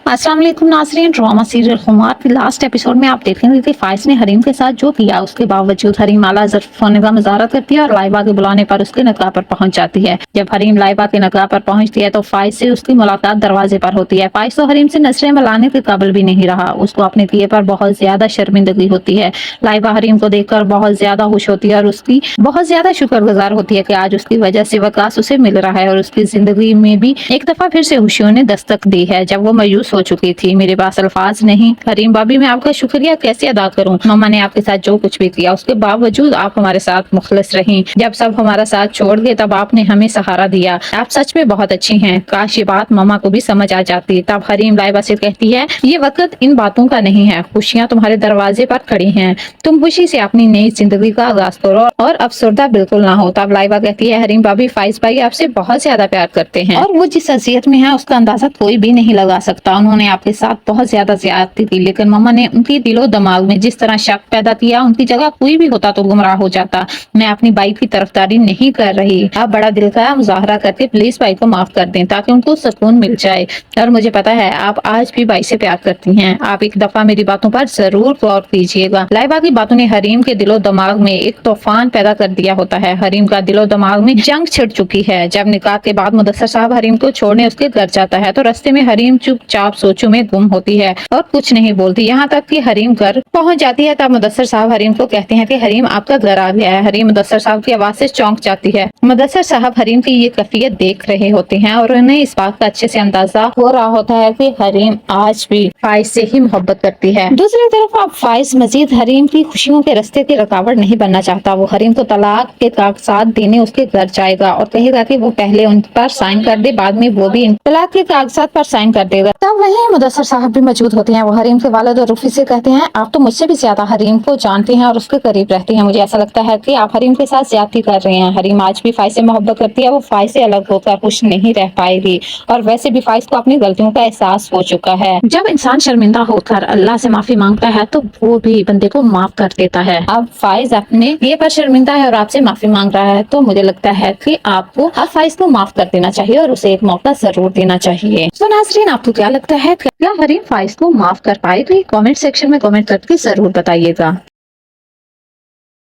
अस्सलाम वालेकुम नाज़रीन। ड्रामा सीरियल खुमार के लास्ट एपिसोड में आप देखेंगे कि फाइज ने हरीम के साथ जो किया, उसके बावजूद हरीम आला ज़र्फ होने का मुजाहरा करती है और लाइबा के बुलाने पर उसके निकाह पर पहुंच जाती है। जब हरीम लाइबा के निकाह पर पहुंचती है तो फाइज से उसकी मुलाकात दरवाजे पर होती है। फाइज तो हरीम से नजरें मिलाने के काबिल भी नहीं रहा, उसको अपने किए पर बहुत ज्यादा शर्मिंदगी होती है। लाइबा हरीम को देखकर बहुत ज्यादा खुश होती है और उसकी बहुत ज्यादा शुक्रगुजार होती है कि आज उसकी वजह से वकास उसे मिल रहा है और उसकी जिंदगी में भी एक दफा फिर से खुशियों ने दस्तक दी है। जब वो मायूस हो चुकी थी, मेरे पास अल्फाज नहीं हरीम भाभी, मैं आपका शुक्रिया कैसे अदा करूं। मम्मा ने आपके साथ जो कुछ भी किया उसके बावजूद आप हमारे साथ मुखलिस रहीं। जब सब हमारा साथ छोड़ गए तब आपने हमें सहारा दिया। आप सच में बहुत अच्छी हैं। काश ये बात मम्मा को भी समझ आ जाती। तब हरीम लाइबा से कहती है, ये वक्त इन बातों का नहीं है, खुशियाँ तुम्हारे दरवाजे पर खड़ी हैं, तुम खुशी से अपनी नई जिंदगी का आगाज करो और अफसरदा बिल्कुल ना हो। तब लाइबा कहती है, हरीम भाभी फाइज भाई आपसे बहुत ज्यादा प्यार करते हैं और वो जिस हैसियत में है उसका अंदाजा कोई भी नहीं लगा सकता। उन्होंने आपके साथ बहुत ज्यादा ज्यादती की, लेकिन मम्मा ने उनकी दिलो दिमाग में जिस तरह शक पैदा किया, उनकी जगह कोई भी होता तो गुमराह हो जाता। मैं अपनी बाई की तरफदारी नहीं कर रही। आप बड़ा दिल का मुजाहरा करके प्लीज बाई को माफ कर दें ताकि उनको सुकून मिल जाए। और मुझे पता है आप आज भी बाई से प्यार करती हैं। आप एक दफा मेरी बातों पर जरूर गौर कीजिएगा। लाइबा की बातों ने हरीम के दिलो दिमाग में एक तूफान पैदा कर दिया होता है। हरीम का दिलो दिमाग में जंग छिड़ चुकी है। जब निकाह के बाद मुदस्सर साहब हरीम को छोड़ने उसके घर जाता है तो रास्ते में हरीम चुपचाप सोचों में गुम होती है और कुछ नहीं बोलती, यहाँ तक कि हरीम घर पहुंच जाती है। तब मुदस्सर साहब हरीम को कहते हैं कि हरीम आपका घर आ गया है। हरीम मुदस्सर साहब की आवाज से चौंक जाती है। मुदस्सर साहब हरीम की ये कैफियत देख रहे होते हैं और उन्हें इस बात का अच्छे से अंदाजा हो रहा होता है कि हरीम आज भी फाइज से ही मोहब्बत करती है। दूसरी तरफ अब फाइज मजीद हरीम की खुशियों के रास्ते की रुकावट नहीं बनना चाहता। वो हरीम को तलाक के कागजात देने उसके घर जाएगा और कहेगा कि वो पहले उन पर साइन कर दे, बाद में वो भी तलाक के कागजात पर साइन कर देगा। तब वहीं मुदस्सर साहब भी मौजूद होते हैं। वो हरीम के वालिद और रूफी से कहते हैं, आप तो मुझसे भी ज्यादा हरीम को जानते हैं और उसके करीब रहते हैं। मुझे ऐसा लगता है कि आप हरीम के साथ ज्यादती कर रहे हैं। हरीम आज भी फाइज से मोहब्बत करती है। वो फाइज से अलग होकर खुश नहीं रह पाएगी और वैसे भी फाइज को अपनी गलतियों का एहसास हो चुका है। जब इंसान शर्मिंदा होकर अल्लाह से माफी मांगता है तो वो भी बंदे को माफ कर देता है। अब फाइज अपने ये पर शर्मिंदा है और आपसे माफी मांग रहा है तो मुझे लगता है कि आपको अब फाइज को माफ कर देना चाहिए और उसे एक मौका जरूर देना चाहिए। तो नाज़रीन, आपको क्या लगता है, क्या हरीम फाइज को माफ कर पाएगी? कमेंट सेक्शन में कमेंट करके जरूर बताइएगा।